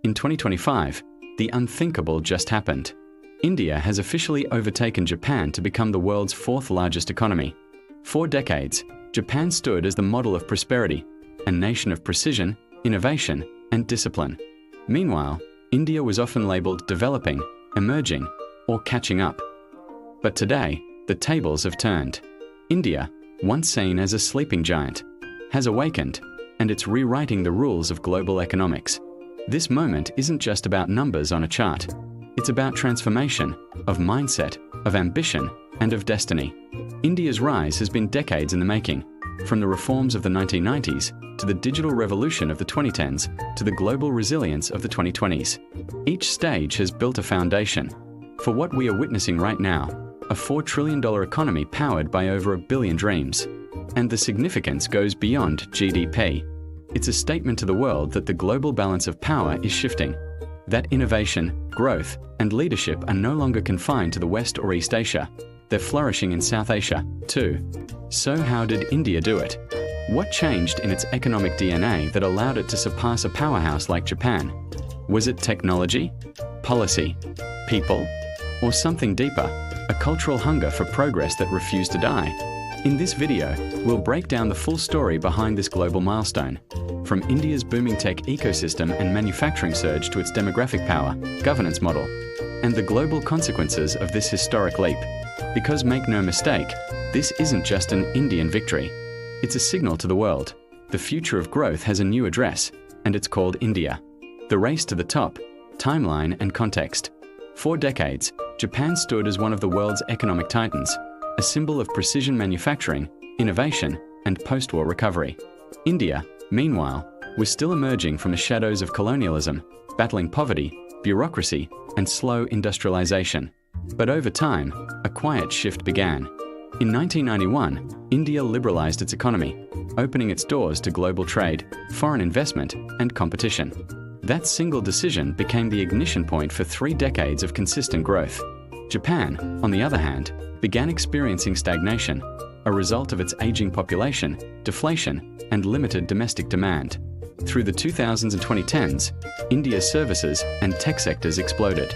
In 2025, the unthinkable just happened. India has officially overtaken Japan to become the world's fourth largest economy. For decades, Japan stood as the model of prosperity, a nation of precision, innovation, and discipline. Meanwhile, India was often labeled developing, emerging, or catching up. But today, the tables have turned. India, once seen as a sleeping giant, has awakened, and it's rewriting the rules of global economics. This moment isn't just about numbers on a chart. It's about transformation, of mindset, of ambition, and of destiny. India's rise has been decades in the making, from the reforms of the 1990s to the digital revolution of the 2010s to the global resilience of the 2020s. Each stage has built a foundation for what we are witnessing right now, a $4 trillion economy powered by over 1 billion dreams. And the significance goes beyond GDP. It's a statement to the world that the global balance of power is shifting, that innovation, growth, and leadership are no longer confined to the West or East Asia. They're flourishing in South Asia, too. So how did India do it? What changed in its economic DNA that allowed it to surpass a powerhouse like Japan? Was it technology, policy, people, or something deeper, a cultural hunger for progress that refused to die? In this video, we'll break down the full story behind this global milestone, from India's booming tech ecosystem and manufacturing surge to its demographic power, governance model, and the global consequences of this historic leap. Because make no mistake, this isn't just an Indian victory. It's a signal to the world. The future of growth has a new address, and it's called India. The race to the top, timeline and context. For decades, Japan stood as one of the world's economic titans, a symbol of precision manufacturing, innovation, and post-war recovery. India, meanwhile, was still emerging from the shadows of colonialism, battling poverty, bureaucracy, and slow industrialization. But over time, a quiet shift began. In 1991, India liberalized its economy, opening its doors to global trade, foreign investment, and competition. That single decision became the ignition point for 3 decades of consistent growth. Japan, on the other hand, began experiencing stagnation, a result of its aging population, deflation, and limited domestic demand. Through the 2000s and 2010s, India's services and tech sectors exploded.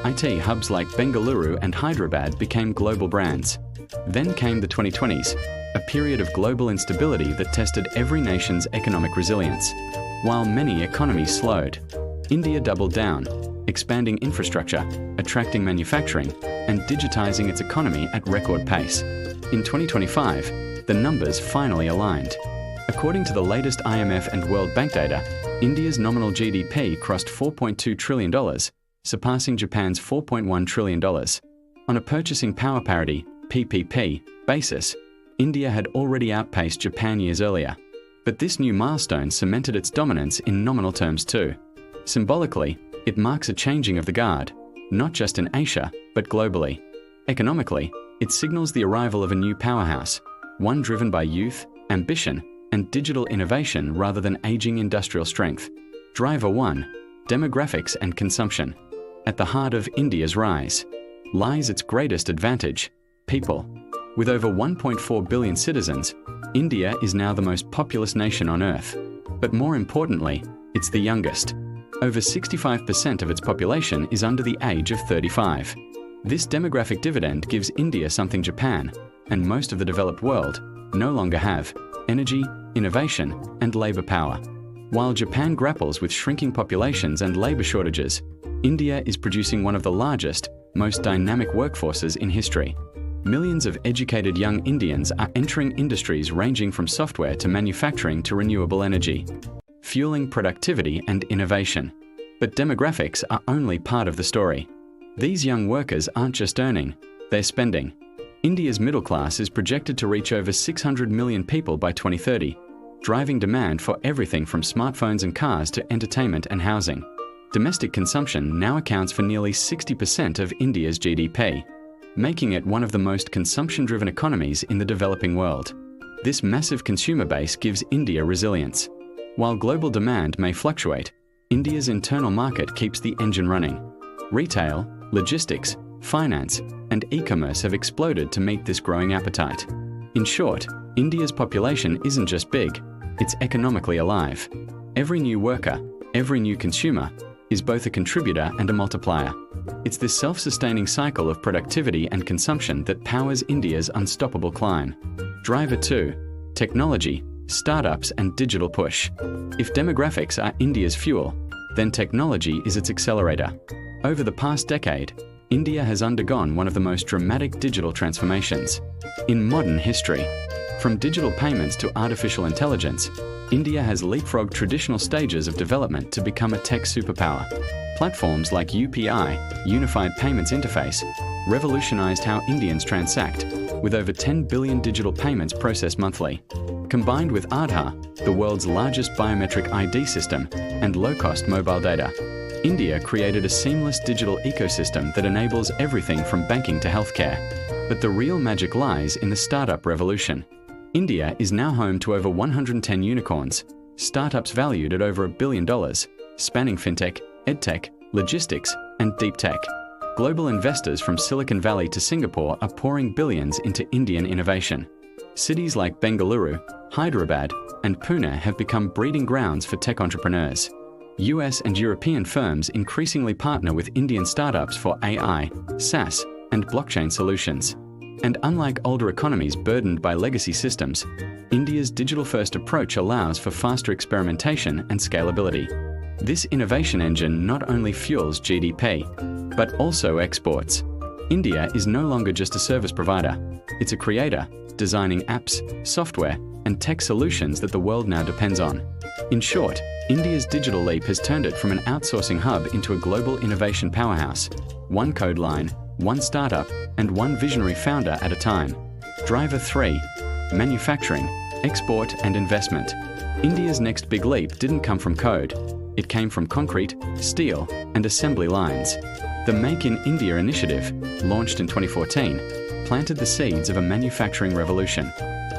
IT hubs like Bengaluru and Hyderabad became global brands. Then came the 2020s, a period of global instability that tested every nation's economic resilience. While many economies slowed, India doubled down, expanding infrastructure, attracting manufacturing, and digitizing its economy at record pace. In 2025, the numbers finally aligned. According to the latest IMF and World Bank data, India's nominal GDP crossed $4.2 trillion, surpassing Japan's $4.1 trillion. On a purchasing power parity, PPP, basis, India had already outpaced Japan years earlier. But this new milestone cemented its dominance in nominal terms too. Symbolically, it marks a changing of the guard, not just in Asia, but globally. Economically, it signals the arrival of a new powerhouse, one driven by youth, ambition, and digital innovation rather than aging industrial strength. Driver 1, demographics and consumption. At the heart of India's rise lies its greatest advantage, people. With over 1.4 billion citizens, India is now the most populous nation on Earth. But more importantly, it's the youngest. Over 65% of its population is under the age of 35. This demographic dividend gives India something Japan, and most of the developed world, no longer have: energy, innovation, and labor power. While Japan grapples with shrinking populations and labor shortages, India is producing one of the largest, most dynamic workforces in history. Millions of educated young Indians are entering industries ranging from software to manufacturing to renewable energy, fueling productivity and innovation. But demographics are only part of the story. These young workers aren't just earning, they're spending. India's middle class is projected to reach over 600 million people by 2030, driving demand for everything from smartphones and cars to entertainment and housing. Domestic consumption now accounts for nearly 60% of India's GDP, making it one of the most consumption-driven economies in the developing world. This massive consumer base gives India resilience. While global demand may fluctuate, India's internal market keeps the engine running. Retail, logistics, finance, and e-commerce have exploded to meet this growing appetite. In short, India's population isn't just big, it's economically alive. Every new worker, every new consumer, is both a contributor and a multiplier. It's this self-sustaining cycle of productivity and consumption that powers India's unstoppable climb. Driver 2. Technology, startups and digital push. If demographics are India's fuel, then technology is its accelerator. Over the past decade, India has undergone one of the most dramatic digital transformations in modern history. From digital payments to artificial intelligence, India has leapfrogged traditional stages of development to become a tech superpower. Platforms like UPI, Unified Payments Interface, revolutionized how Indians transact, with over 10 billion digital payments processed monthly. Combined with Aadhaar, the world's largest biometric ID system, and low-cost mobile data, India created a seamless digital ecosystem that enables everything from banking to healthcare. But the real magic lies in the startup revolution. India is now home to over 110 unicorns, startups valued at over $1 billion, spanning fintech, edtech, logistics, and deep tech. Global investors from Silicon Valley to Singapore are pouring billions into Indian innovation. Cities like Bengaluru, Hyderabad, and Pune have become breeding grounds for tech entrepreneurs. US and European firms increasingly partner with Indian startups for AI, SaaS, and blockchain solutions. And unlike older economies burdened by legacy systems, India's digital-first approach allows for faster experimentation and scalability. This innovation engine not only fuels GDP, but also exports. India is no longer just a service provider. It's a creator, designing apps, software, and tech solutions that the world now depends on. In short, India's digital leap has turned it from an outsourcing hub into a global innovation powerhouse. One code line, one startup, and one visionary founder at a time. Driver 3. Manufacturing, export and investment. India's next big leap didn't come from code. It came from concrete, steel, and assembly lines. The Make in India initiative, launched in 2014, planted the seeds of a manufacturing revolution.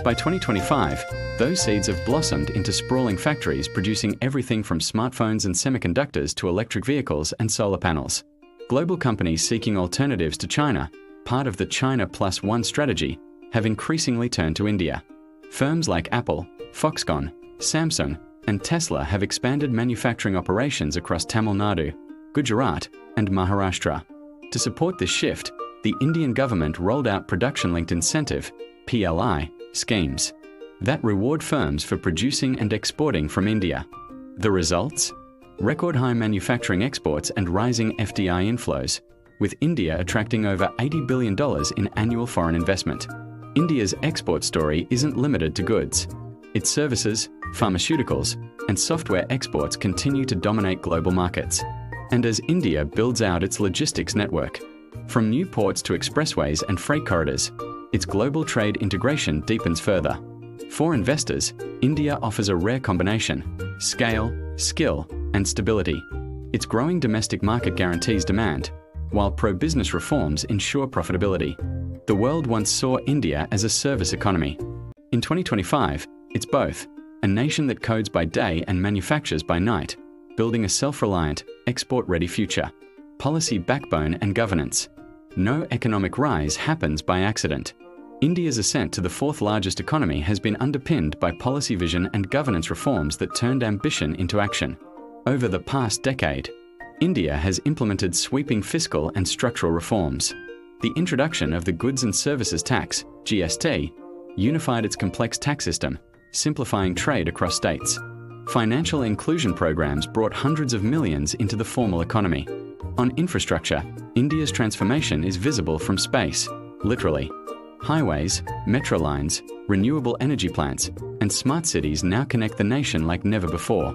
By 2025, those seeds have blossomed into sprawling factories producing everything from smartphones and semiconductors to electric vehicles and solar panels. Global companies seeking alternatives to China, part of the China Plus One strategy, have increasingly turned to India. Firms like Apple, Foxconn, Samsung, and Tesla have expanded manufacturing operations across Tamil Nadu, Gujarat, and Maharashtra. To support this shift, the Indian government rolled out production-linked incentive (PLI) schemes that reward firms for producing and exporting from India. The results? Record-high manufacturing exports and rising FDI inflows, with India attracting over $80 billion in annual foreign investment. India's export story isn't limited to goods. Its services, pharmaceuticals, and software exports continue to dominate global markets. And as India builds out its logistics network, from new ports to expressways and freight corridors, its global trade integration deepens further. For investors, India offers a rare combination: scale, skill, and stability. Its growing domestic market guarantees demand, while pro-business reforms ensure profitability. The world once saw India as a service economy. In 2025, it's both, a nation that codes by day and manufactures by night, building a self-reliant, export-ready future. Policy backbone and governance. No economic rise happens by accident. India's ascent to the fourth-largest economy has been underpinned by policy vision and governance reforms that turned ambition into action. Over the past decade, India has implemented sweeping fiscal and structural reforms. The introduction of the Goods and Services Tax, GST, unified its complex tax system, simplifying trade across states. Financial inclusion programs brought hundreds of millions into the formal economy. On infrastructure, India's transformation is visible from space, literally. Highways, metro lines, renewable energy plants, and smart cities now connect the nation like never before.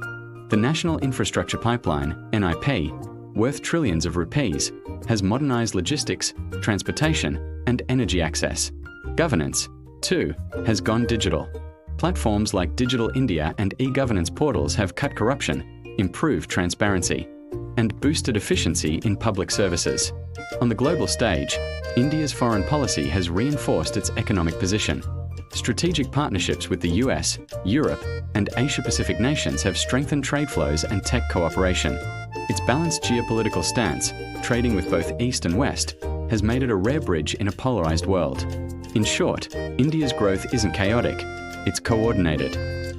The National Infrastructure Pipeline, NIP, worth trillions of rupees, has modernized logistics, transportation, and energy access. Governance, too, has gone digital. Platforms like Digital India and e-governance portals have cut corruption, improved transparency, and boosted efficiency in public services. On the global stage, India's foreign policy has reinforced its economic position. Strategic partnerships with the US, Europe, and Asia-Pacific nations have strengthened trade flows and tech cooperation. Its balanced geopolitical stance, trading with both East and West, has made it a rare bridge in a polarized world. In short, India's growth isn't chaotic, it's coordinated.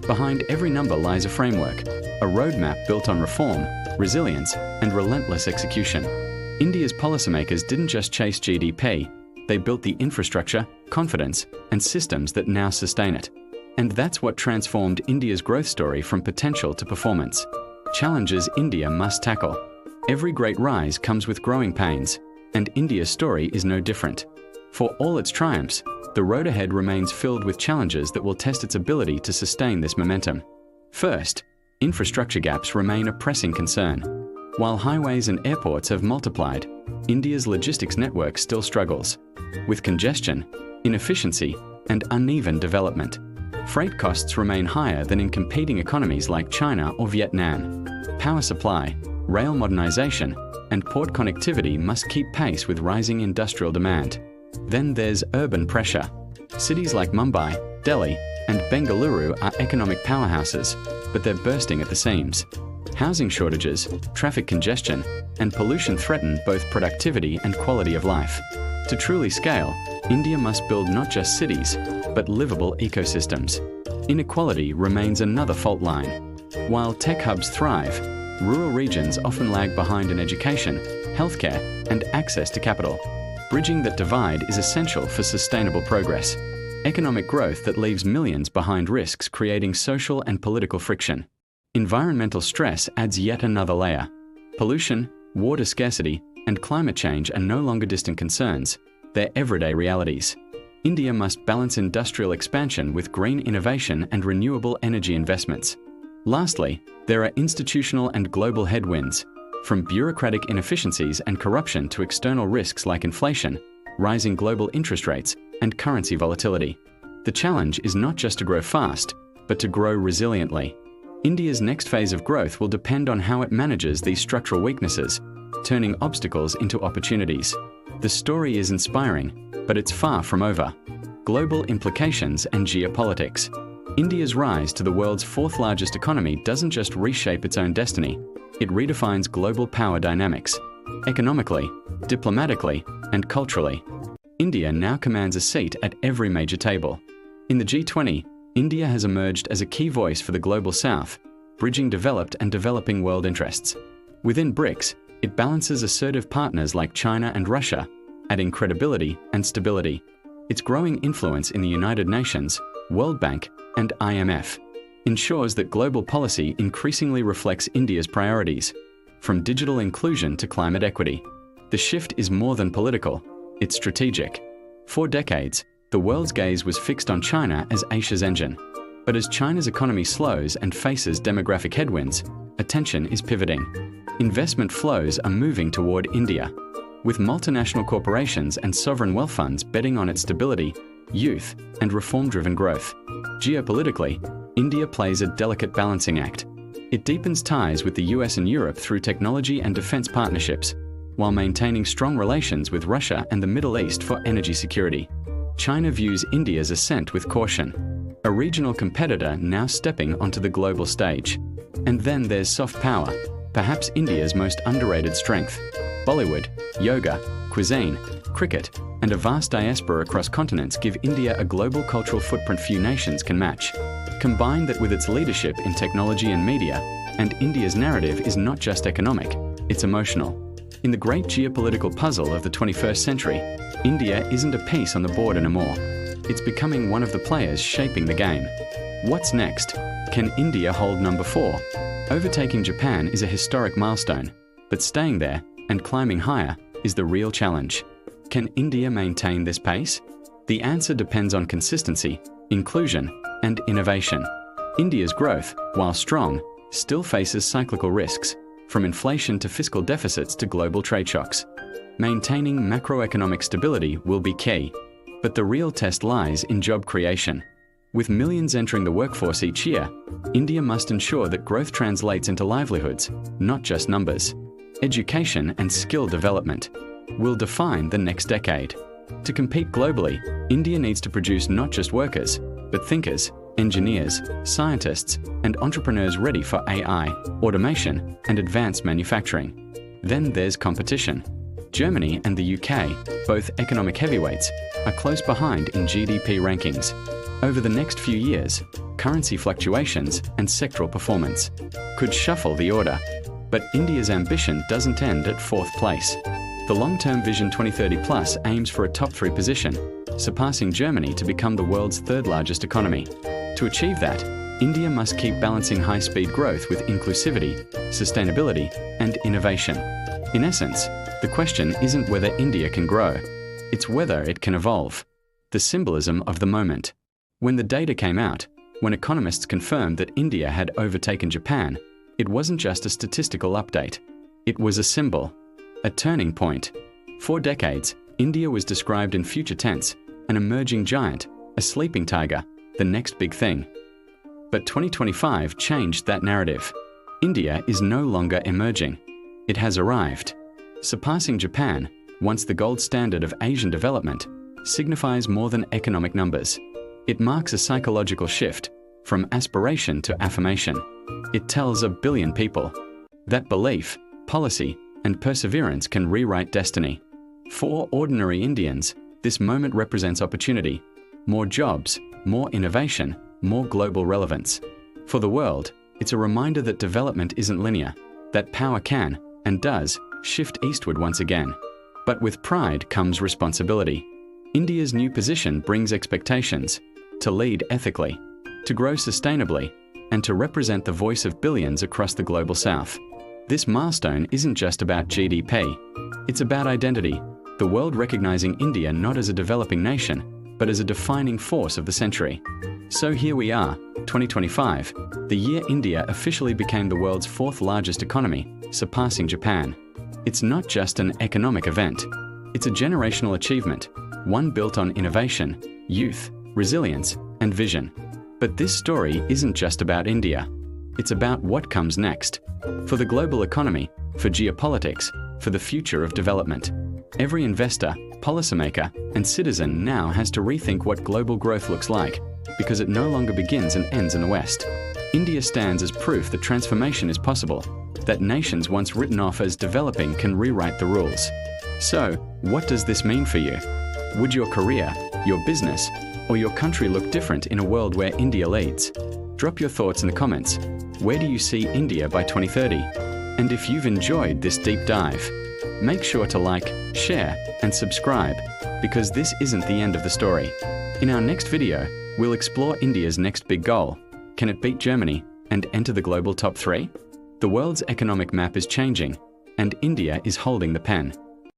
Behind every number lies a framework, a roadmap built on reform, resilience, and relentless execution. India's policymakers didn't just chase GDP, they built the infrastructure, confidence, and systems that now sustain it. And that's what transformed India's growth story from potential to performance. Challenges India must tackle. Every great rise comes with growing pains, and India's story is no different. For all its triumphs, the road ahead remains filled with challenges that will test its ability to sustain this momentum. First, infrastructure gaps remain a pressing concern. While highways and airports have multiplied, India's logistics network still struggles with congestion, inefficiency, and uneven development. Freight costs remain higher than in competing economies like China or Vietnam. Power supply, rail modernization, and port connectivity must keep pace with rising industrial demand. Then there's urban pressure. Cities like Mumbai, Delhi, and Bengaluru are economic powerhouses, but they're bursting at the seams. Housing shortages, traffic congestion, and pollution threaten both productivity and quality of life. To truly scale, India must build not just cities, but livable ecosystems. Inequality remains another fault line. While tech hubs thrive, rural regions often lag behind in education, healthcare, and access to capital. Bridging that divide is essential for sustainable progress. Economic growth that leaves millions behind risks creating social and political friction. Environmental stress adds yet another layer. Pollution, water scarcity, and climate change are no longer distant concerns, they're everyday realities. India must balance industrial expansion with green innovation and renewable energy investments. Lastly, there are institutional and global headwinds, from bureaucratic inefficiencies and corruption to external risks like inflation, rising global interest rates, and currency volatility. The challenge is not just to grow fast, but to grow resiliently. India's next phase of growth will depend on how it manages these structural weaknesses, turning obstacles into opportunities. The story is inspiring, but it's far from over. Global implications and geopolitics. India's rise to the world's fourth largest economy doesn't just reshape its own destiny, it redefines global power dynamics. Economically, diplomatically, and culturally, India now commands a seat at every major table. In the G20, India has emerged as a key voice for the Global South, bridging developed and developing world interests. Within BRICS, it balances assertive partners like China and Russia, adding credibility and stability. Its growing influence in the United Nations, World Bank, and IMF ensures that global policy increasingly reflects India's priorities, from digital inclusion to climate equity. The shift is more than political, it's strategic. For decades, the world's gaze was fixed on China as Asia's engine. But as China's economy slows and faces demographic headwinds, attention is pivoting. Investment flows are moving toward India, with multinational corporations and sovereign wealth funds betting on its stability, youth, and reform-driven growth. Geopolitically, India plays a delicate balancing act. It deepens ties with the US and Europe through technology and defense partnerships, while maintaining strong relations with Russia and the Middle East for energy security. China views India's ascent with caution, a regional competitor now stepping onto the global stage. And then there's soft power, perhaps India's most underrated strength. Bollywood, yoga, cuisine, cricket, and a vast diaspora across continents give India a global cultural footprint few nations can match. Combine that with its leadership in technology and media, and India's narrative is not just economic, it's emotional. In the great geopolitical puzzle of the 21st century, India isn't a piece on the board anymore. It's becoming one of the players shaping the game. What's next? Can India hold number 4? Overtaking Japan is a historic milestone, but staying there and climbing higher is the real challenge. Can India maintain this pace? The answer depends on consistency, inclusion, and innovation. India's growth, while strong, still faces cyclical risks, from inflation to fiscal deficits to global trade shocks. Maintaining macroeconomic stability will be key, but the real test lies in job creation. With millions entering the workforce each year, India must ensure that growth translates into livelihoods, not just numbers. Education and skill development will define the next decade. To compete globally, India needs to produce not just workers, but thinkers, engineers, scientists, and entrepreneurs ready for AI, automation, and advanced manufacturing. Then there's competition. Germany and the UK, both economic heavyweights, are close behind in GDP rankings. Over the next few years, currency fluctuations and sectoral performance could shuffle the order. But India's ambition doesn't end at fourth place. The long-term Vision 2030 Plus aims for a top 3 position, surpassing Germany to become the world's third largest economy. To achieve that, India must keep balancing high-speed growth with inclusivity, sustainability, and innovation. In essence, the question isn't whether India can grow, it's whether it can evolve. The symbolism of the moment. When the data came out, when economists confirmed that India had overtaken Japan, it wasn't just a statistical update. It was a symbol, a turning point. For decades, India was described in future tense, an emerging giant, a sleeping tiger, the next big thing. But 2025 changed that narrative. India is no longer emerging. It has arrived. Surpassing Japan, once the gold standard of Asian development, signifies more than economic numbers. It marks a psychological shift, from aspiration to affirmation. It tells 1 billion people that belief, policy, and perseverance can rewrite destiny. For ordinary Indians, this moment represents opportunity. More jobs, more innovation, more global relevance. For the world, it's a reminder that development isn't linear, that power can, and does, shift eastward once again. But with pride comes responsibility. India's new position brings expectations to lead ethically, to grow sustainably, and to represent the voice of billions across the global south. This milestone isn't just about GDP. It's about identity, the world recognizing India not as a developing nation, but as a defining force of the century. So here we are, 2025, the year India officially became the world's 4th largest economy, surpassing Japan. It's not just an economic event. It's a generational achievement, one built on innovation, youth, resilience, and vision. But this story isn't just about India. It's about what comes next. For the global economy, for geopolitics, for the future of development. Every investor, policymaker, and citizen now has to rethink what global growth looks like, because it no longer begins and ends in the West. India stands as proof that transformation is possible, that nations once written off as developing can rewrite the rules. So, what does this mean for you? Would your career, your business, or your country look different in a world where India leads? Drop your thoughts in the comments. Where do you see India by 2030? And if you've enjoyed this deep dive, make sure to like, share, and subscribe, because this isn't the end of the story. In our next video, we'll explore India's next big goal. Can it beat Germany and enter the global top 3? The world's economic map is changing, and India is holding the pen.